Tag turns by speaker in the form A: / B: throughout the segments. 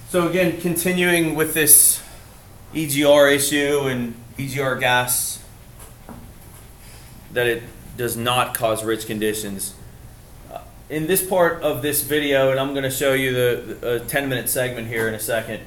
A: So again, continuing with this EGR issue and EGR gas, that it does not cause rich conditions. In this part of this video, and I'm going to show you the 10-minute segment here in a second.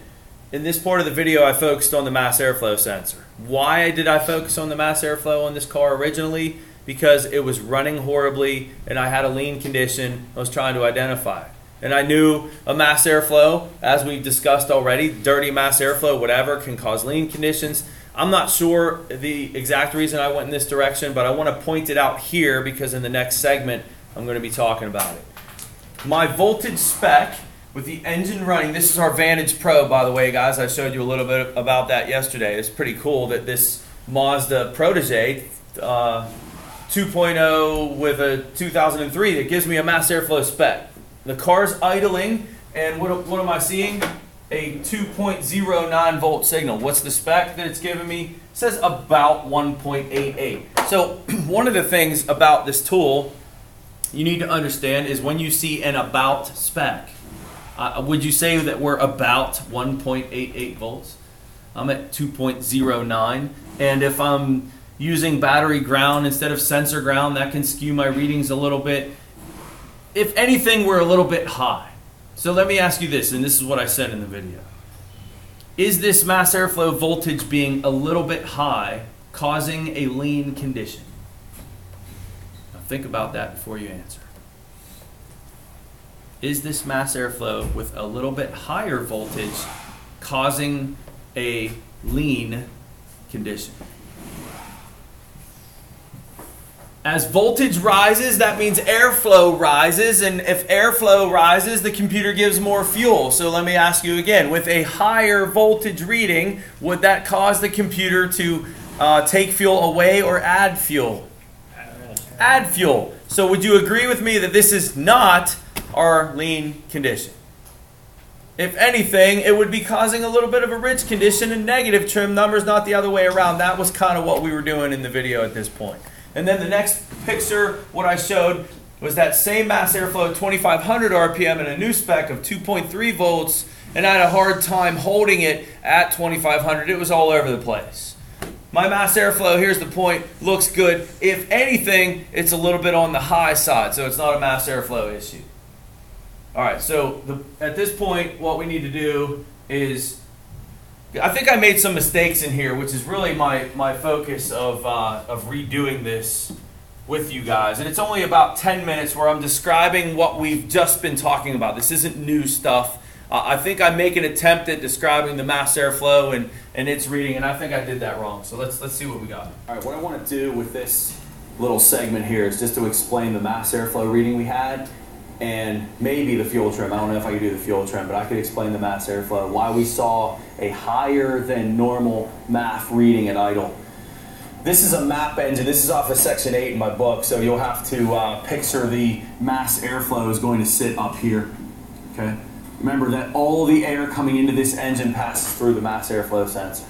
A: In this part of the video, I focused on the mass airflow sensor. Why did I focus on the mass airflow on this car originally? Because it was running horribly and I had a lean condition I was trying to identify. And I knew a mass airflow, as we discussed already, dirty mass airflow, whatever, can cause lean conditions. I'm not sure the exact reason I went in this direction, but I want to point it out here because in the next segment, I'm going to be talking about it. My voltage spec with the engine running, this is our Vantage Pro, by the way, guys. I showed you a little bit about that yesterday. It's pretty cool that this Mazda Protege 2.0 with a 2003 that gives me a mass airflow spec. The car's idling, and what am I seeing? A 2.09 volt signal. What's the spec that it's giving me? It says about 1.88. So one of the things about this tool you need to understand is when you see an about spec, would you say that we're about 1.88 volts? I'm at 2.09, and if I'm using battery ground instead of sensor ground, that can skew my readings a little bit. If anything, we're a little bit high. So let me ask you this, and this is what I said in the video. Is this mass airflow voltage being a little bit high causing a lean condition? Now think about that before you answer. Is this mass airflow with a little bit higher voltage causing a lean condition? As voltage rises, that means airflow rises, and if airflow rises, the computer gives more fuel. So let me ask you again, with a higher voltage reading, would that cause the computer to take fuel away or add fuel? Add fuel. So would you agree with me that this is not our lean condition? If anything, it would be causing a little bit of a rich condition and negative trim numbers, not the other way around. That was kind of what we were doing in the video at this point. And then the next picture, what I showed was that same mass airflow at 2500 RPM and a new spec of 2.3 volts, and I had a hard time holding it at 2500. It was all over the place. My mass airflow, here's the point, looks good. If anything, it's a little bit on the high side, so it's not a mass airflow issue. All right, so at this point, what we need to do is, I think I made some mistakes in here, which is really my focus of redoing this with you guys. And it's only about 10 minutes where I'm describing what we've just been talking about. This isn't new stuff. I think I make an attempt at describing the mass airflow and its reading, and I think I did that wrong. So let's see what we got. All right, what I want to do with this little segment here is just to explain the mass airflow reading we had and maybe the fuel trim. I don't know if I could do the fuel trim, but I could explain the mass airflow, why we saw a higher than normal MAF reading at idle. This is a MAP engine. This is off of section 8 in my book, so you'll have to picture the mass airflow is going to sit up here. Okay. Remember that all the air coming into this engine passes through the mass airflow sensor.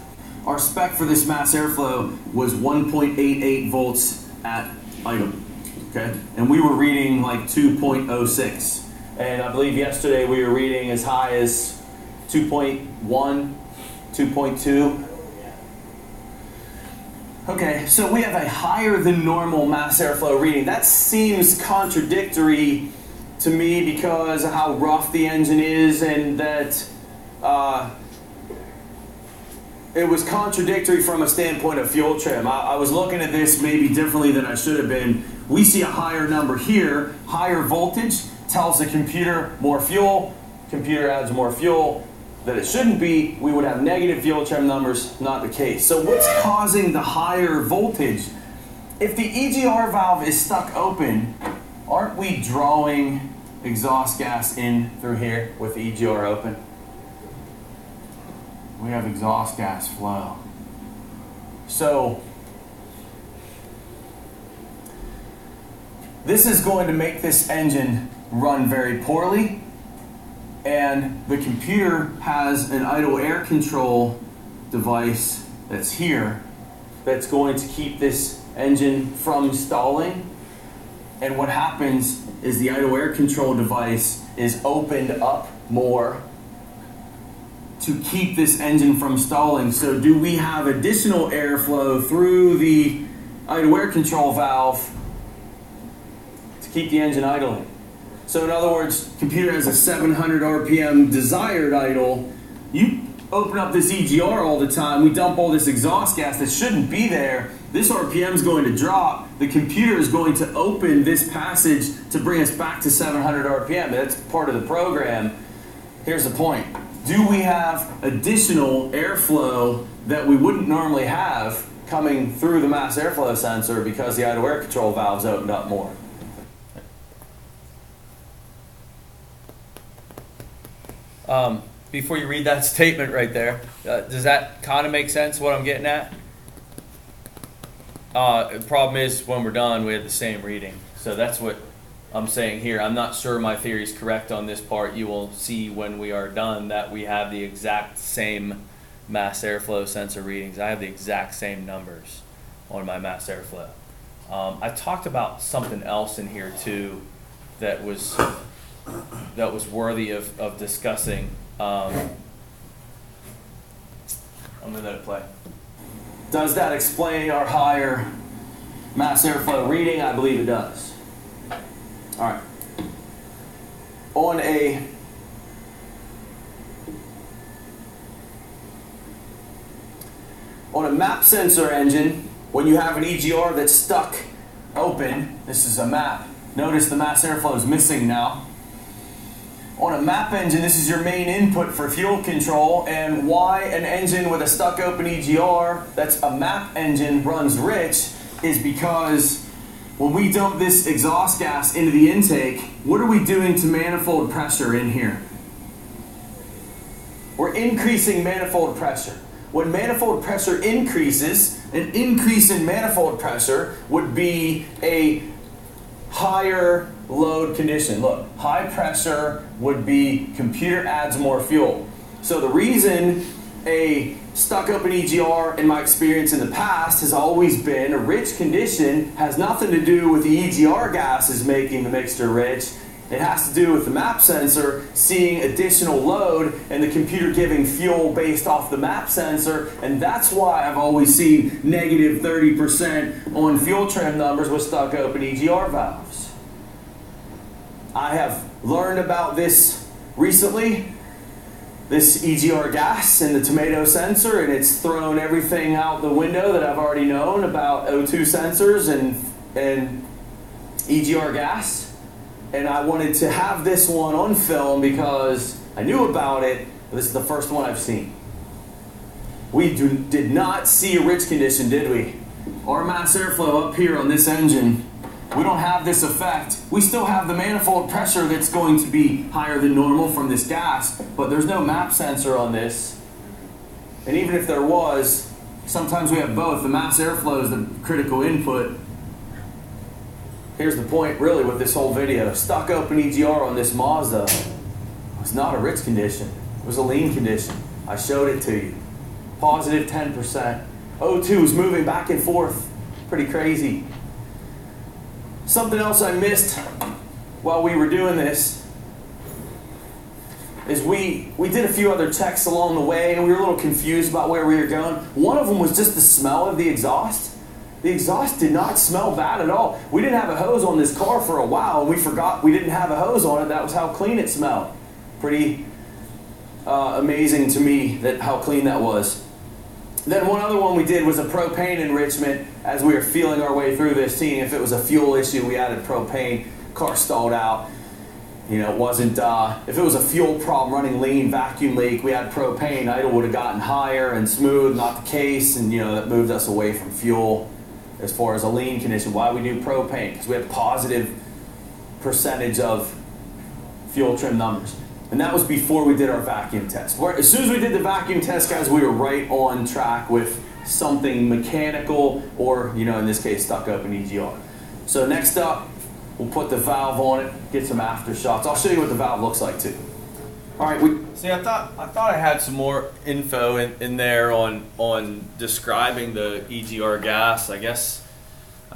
A: Our spec for this mass airflow was 1.88 volts at idle. Okay, and we were reading like 2.06, and I believe yesterday we were reading as high as 2.1, 2.2. Okay, so we have a higher than normal mass airflow reading. That seems contradictory to me because of how rough the engine is, and that it was contradictory from a standpoint of fuel trim. I was looking at this maybe differently than I should have been. We see a higher number here, higher voltage, tells the computer more fuel, computer adds more fuel that it shouldn't be, we would have negative fuel trim numbers, not the case. So what's causing the higher voltage? If the EGR valve is stuck open, aren't we drawing exhaust gas in through here with the EGR open? We have exhaust gas flow. So this is going to make this engine run very poorly, and the computer has an idle air control device that's here that's going to keep this engine from stalling. And what happens is the idle air control device is opened up more to keep this engine from stalling. So do we have additional airflow through the idle air control valve to keep the engine idling? So in other words, computer has a 700 RPM desired idle. You open up this EGR all the time, we dump all this exhaust gas that shouldn't be there. This RPM is going to drop. The computer is going to open this passage to bring us back to 700 RPM. That's part of the program. Here's the point. Do we have additional airflow that we wouldn't normally have coming through the mass airflow sensor because the idle air control valve's opened up more? Before you read that statement right there, does that kind of make sense what I'm getting at? The problem is when we're done we have the same reading. So that's what I'm saying here. I'm not sure my theory is correct on this part. You will see when we are done that we have the exact same mass airflow sensor readings. I have the exact same numbers on my mass airflow. I talked about something else in here too that was worthy of discussing. I'm going to let it play. Does that explain our higher mass airflow reading? I believe it does. All right. On a map sensor engine, when you have an EGR that's stuck open, this is a map. Notice the mass airflow is missing now. On a map engine, this is your main input for fuel control, and why an engine with a stuck open EGR that's a map engine runs rich is because when we dump this exhaust gas into the intake, what are we doing to manifold pressure in here? We're increasing manifold pressure. When manifold pressure increases, an increase in manifold pressure would be a higher load condition. Look, high pressure would be computer adds more fuel. So the reason a stuck open EGR, in my experience in the past, has always been a rich condition has nothing to do with the EGR gases making the mixture rich. It has to do with the map sensor seeing additional load and the computer giving fuel based off the map sensor, and that's why I've always seen negative 30% on fuel trim numbers with stuck open EGR valves. I have learned about this recently, this EGR gas and the tomato sensor, and it's thrown everything out the window that I've already known about O2 sensors and EGR gas. And I wanted to have this one on film because I knew about it, but this is the first one I've seen. We did not see a rich condition, did we? Our mass airflow up here on this engine, we don't have this effect. We still have the manifold pressure that's going to be higher than normal from this gas, but there's no map sensor on this. And even if there was, sometimes we have both. The mass airflow is the critical input. Here's the point really with this whole video. Stuck open EGR on this Mazda was not a rich condition. It was a lean condition. I showed it to you. Positive 10%. O2 is moving back and forth. Pretty crazy. Something else I missed while we were doing this is we did a few other checks along the way and we were a little confused about where we were going. One of them was just the smell of the exhaust. The exhaust did not smell bad at all. We didn't have a hose on this car for a while and we forgot we didn't have a hose on it. That was how clean it smelled. Pretty amazing to me that how clean that was. Then one other one we did was a propane enrichment as we were feeling our way through this, seeing if it was a fuel issue. We added propane, car stalled out. You know, it wasn't, if it was a fuel problem, running lean, vacuum leak, we had propane, idle would have gotten higher and smooth, not the case, and you know, that moved us away from fuel. As far as a lean condition, why we do propane? Because we had positive percentage of fuel trim numbers. And that was before we did our vacuum test. As soon as we did the vacuum test, guys, we were right on track with something mechanical or, you know, in this case, stuck open EGR. So next up, we'll put the valve on it, get some after shots. I'll show you what the valve looks like too. All right, see, I thought I had some more info in there on describing the EGR gas. I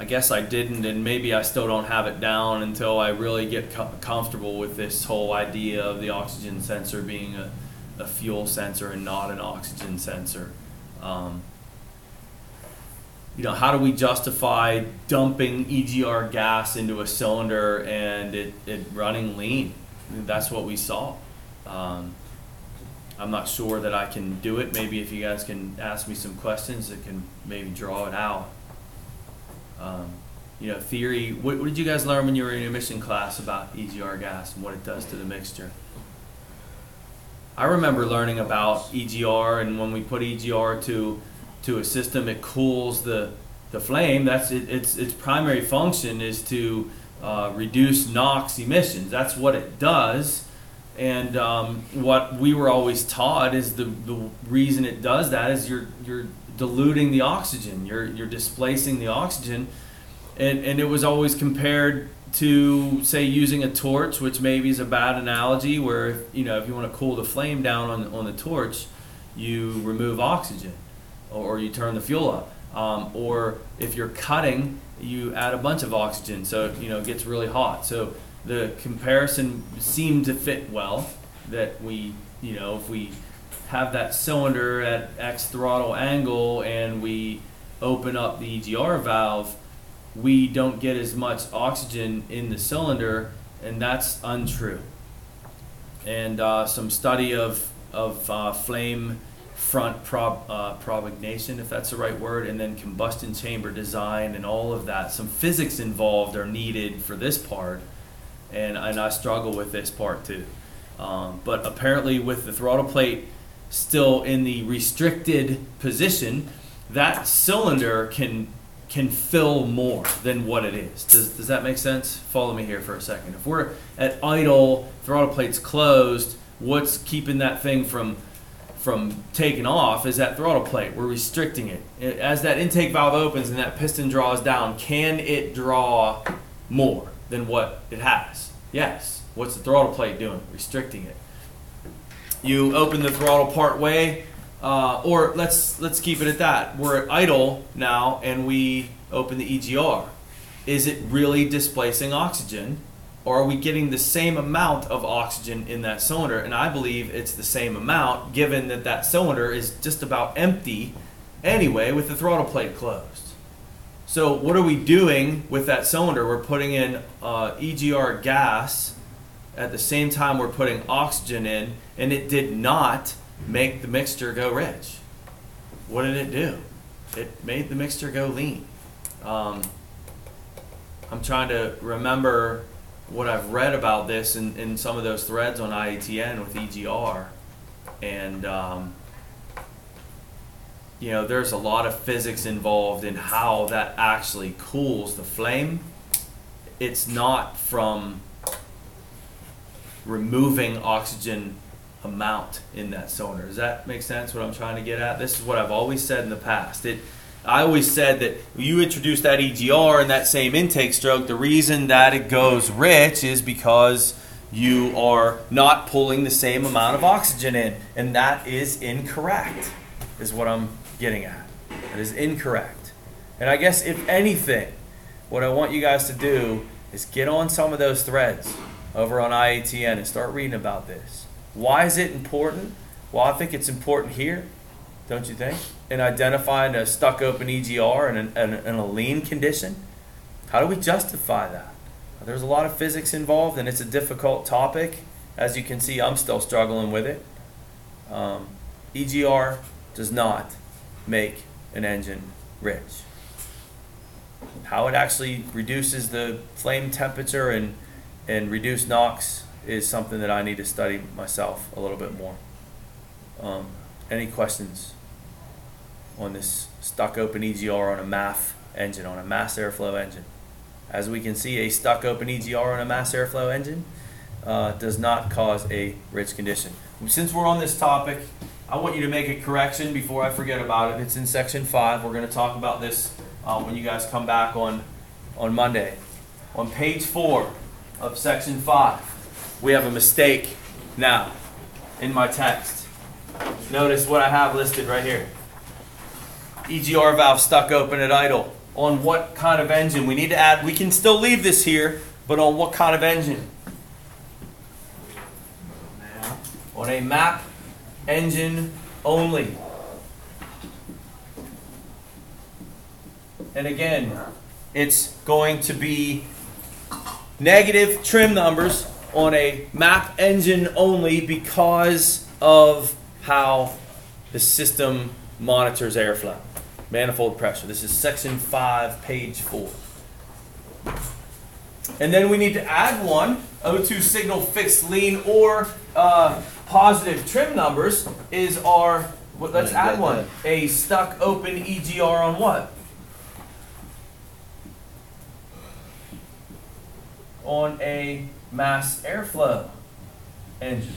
A: guess I didn't, and maybe I still don't have it down until I really get comfortable with this whole idea of the oxygen sensor being a fuel sensor and not an oxygen sensor. You know, how do we justify dumping EGR gas into a cylinder and it running lean? That's what we saw. I'm not sure that I can do it. Maybe if you guys can ask me some questions that can maybe draw it out. You know, theory, what did you guys learn when you were in emission class about EGR gas and what it does to the mixture? I remember learning about EGR, and when we put EGR to a system, it cools the flame. That's its primary function is to reduce NOx emissions. That's what it does. And what we were always taught is the reason it does that is you're diluting the oxygen. You're displacing the oxygen, and it was always compared to, say, using a torch, which maybe is a bad analogy, where you know, if you want to cool the flame down on the torch, you remove oxygen or you turn the fuel up, or if you're cutting, you add a bunch of oxygen, so you know, it gets really hot. So the comparison seemed to fit well, that we, you know, if we have that cylinder at X throttle angle and we open up the EGR valve, we don't get as much oxygen in the cylinder, and that's untrue. And some study of flame front propagation, if that's the right word, and then combustion chamber design and all of that. Some physics involved are needed for this part, and I struggle with this part too. But apparently with the throttle plate still in the restricted position, that cylinder can fill more than what it is. Does that make sense? Follow me here for a second. If we're at idle, throttle plate's closed, what's keeping that thing from taking off is that throttle plate. We're restricting it. As that intake valve opens and that piston draws down, can it draw more than what it has? Yes. What's the throttle plate doing? Restricting it. You open the throttle part way, or let's keep it at that. We're at idle now and we open the EGR. Is it really displacing oxygen, or are we getting the same amount of oxygen in that cylinder? And I believe it's the same amount, given that that cylinder is just about empty anyway with the throttle plate closed. So what are we doing with that cylinder? We're putting in EGR gas at the same time we're putting oxygen in, and it did not make the mixture go rich. What did it do? It made the mixture go lean. I'm trying to remember what I've read about this in some of those threads on IATN with EGR, and you know, there's a lot of physics involved in how that actually cools the flame. It's not from removing oxygen amount in that cylinder. Does that make sense, what I'm trying to get at? This is what I've always said in the past. I always said that you introduce that EGR in that same intake stroke, the reason that it goes rich is because you are not pulling the same amount of oxygen in, and that is incorrect, is what I'm getting at. That is incorrect. And I guess if anything, what I want you guys to do is get on some of those threads over on IATN and start reading about this. Why is it important? Well, I think it's important here, don't you think? In identifying a stuck open EGR in a lean condition. How do we justify that? There's a lot of physics involved, and it's a difficult topic. As you can see, I'm still struggling with it. EGR does not make an engine rich. How it actually reduces the flame temperature and reduce NOx is something that I need to study myself a little bit more. Any questions on this stuck open EGR on a MAF engine, on a mass airflow engine? As we can see, a stuck open EGR on a mass airflow engine does not cause a rich condition. Since we're on this topic, I want you to make a correction before I forget about it. It's in section 5. We're going to talk about this when you guys come back on Monday. On page 4 of section 5, we have a mistake now in my text. Notice what I have listed right here. EGR valve stuck open at idle. On what kind of engine? We need to add, we can still leave this here, but on what kind of engine? On a MAP engine only. And again, it's going to be negative trim numbers on a map engine only because of how the system monitors airflow. Manifold pressure. This is section 5, page 4. And then we need to add one. O2 signal fixed lean or positive trim numbers is our, let's add one. A stuck open EGR on what? On a mass airflow engine.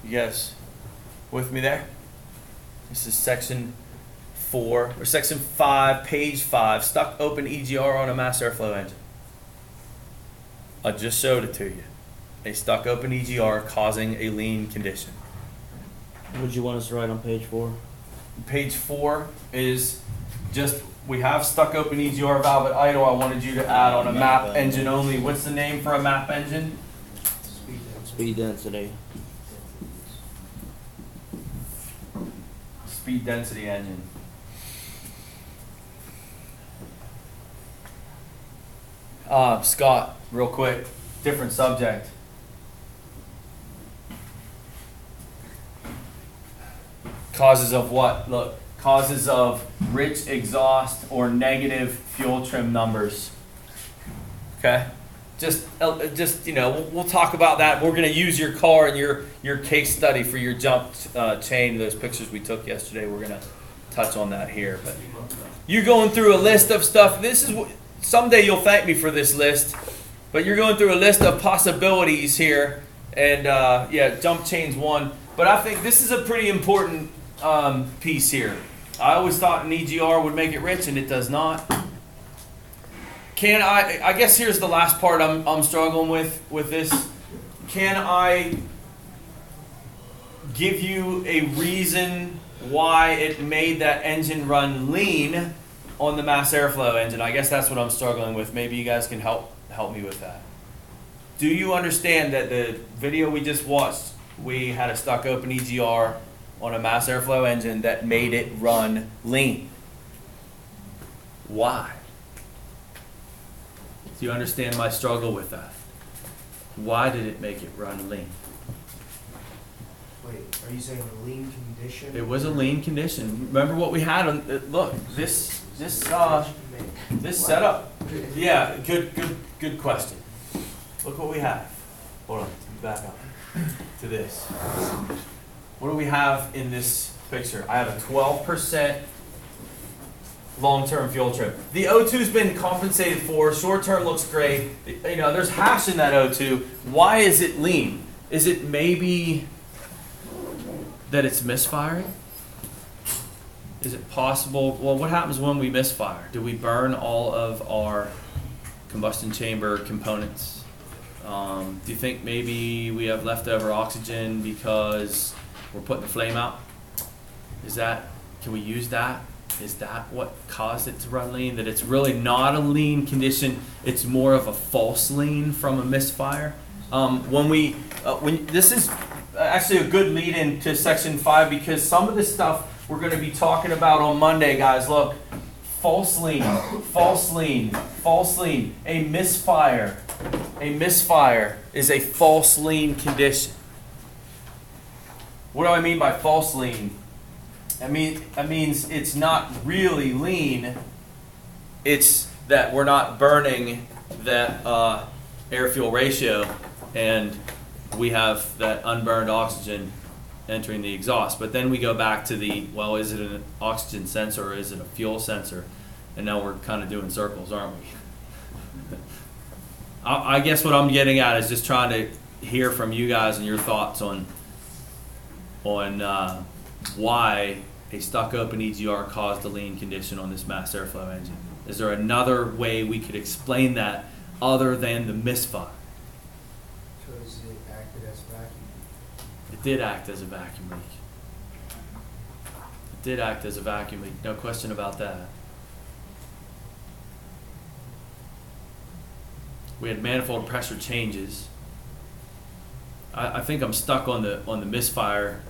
A: You guys with me there? This is section 4 or section 5, page 5, stuck open EGR on a mass airflow engine. I just showed it to you. A stuck open EGR causing a lean condition.
B: What would you want us to write on page 4?
A: Page 4 is just, we have stuck open EGR valve at idle. I wanted you to add on a map engine only. What's the name for a map engine?
B: Speed density.
A: Speed density engine. Scott, real quick, different subject. Causes of what? Look, causes of rich exhaust or negative fuel trim numbers. Okay? Just you know, we'll talk about that. We're going to use your car and your case study for your jump chain. Those pictures we took yesterday, we're going to touch on that here. But you're going through a list of stuff. This is someday you'll thank me for this list. But you're going through a list of possibilities here, and yeah, jump chain's one. But I think this is a pretty important piece here. I always thought an EGR would make it rich, and it does not. Can I guess here's the last part I'm struggling with this. Can I give you a reason why it made that engine run lean on the mass airflow engine? I guess that's what I'm struggling with. Maybe you guys can help me with that. Do you understand that the video we just watched, we had a stuck open EGR on a mass airflow engine that made it run lean? Why? Do you understand my struggle with that? Why did it make it run lean?
C: Wait, are you saying a lean condition?
A: It was a lean condition. Remember what we had on, look, this setup. Yeah, good question. Look what we have. Hold on, back up to this. What do we have in this picture? I have a 12% long-term fuel trim. The O2's been compensated for. Short-term looks great. You know, there's hash in that O2. Why is it lean? Is it maybe that it's misfiring? Is it possible? Well, what happens when we misfire? Do we burn all of our combustion chamber components? Do you think maybe we have leftover oxygen because we're putting the flame out? Can we use that? Is that what caused it to run lean? That it's really not a lean condition, it's more of a false lean from a misfire? This is actually a good lead into section 5 because some of this stuff we're going to be talking about on Monday, guys. Look, false lean, false lean, false lean. A misfire is a false lean condition. What do I mean by false lean? That means it's not really lean. It's that we're not burning that air-fuel ratio, and we have that unburned oxygen entering the exhaust. But then we go back to the, well, is it an oxygen sensor or is it a fuel sensor? And now we're kind of doing circles, aren't we? I guess what I'm getting at is just trying to hear from you guys and your thoughts on why a stuck open EGR caused a lean condition on this mass airflow engine. Is there another way we could explain that other than the misfire?
C: Because it acted as a vacuum.
A: It did act as a vacuum leak. It did act as a vacuum leak, no question about that. We had manifold pressure changes. I think I'm stuck on the misfire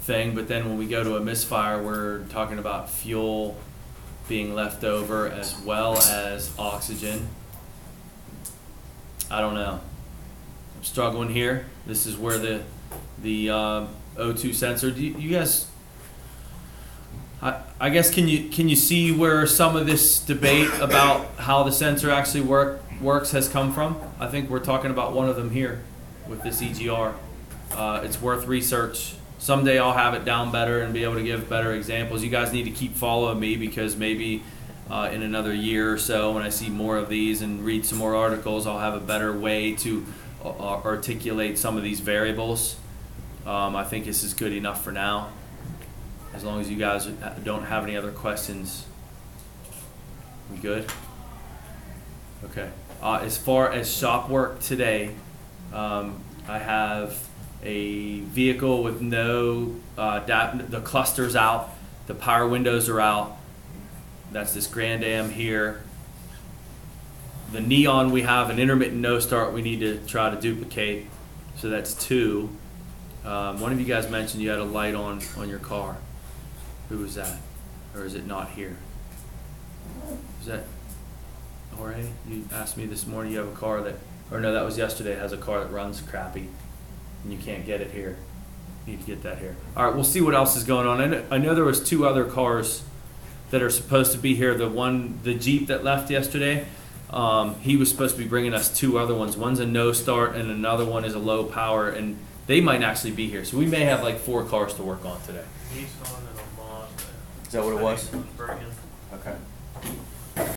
A: thing, but then when we go to a misfire, we're talking about fuel being left over as well as oxygen. I don't know. I'm struggling here. This is where the O2 sensor. Do you guys? I guess can you see where some of this debate about how the sensor actually works has come from? I think we're talking about one of them here with this EGR. It's worth research. Someday I'll have it down better and be able to give better examples. You guys need to keep following me, because maybe in another year or so, when I see more of these and read some more articles, I'll have a better way to articulate some of these variables. I think this is good enough for now. As long as you guys don't have any other questions. We good? Okay. As far as shop work today, I have a vehicle with no, the cluster's out, the power windows are out. That's this Grand Am here. The neon, we have an intermittent no start we need to try to duplicate. So that's 2. One of you guys mentioned you had a light on your car. Who was that? Or is it not here? Is that Jorge? You asked me this morning, you have a car that, or no, that was yesterday, has a car that runs crappy and you can't get it here. You need to get that here. All right, we'll see what else is going on. I know there was 2 other cars that are supposed to be here. The Jeep that left yesterday, he was supposed to be bringing us 2 other ones. One's a no start and another one is a low power, and they might actually be here. So we may have like 4 cars to work on today.
D: Nissan and a Mazda.
A: Is that what it was?
D: Bergen.
A: Okay.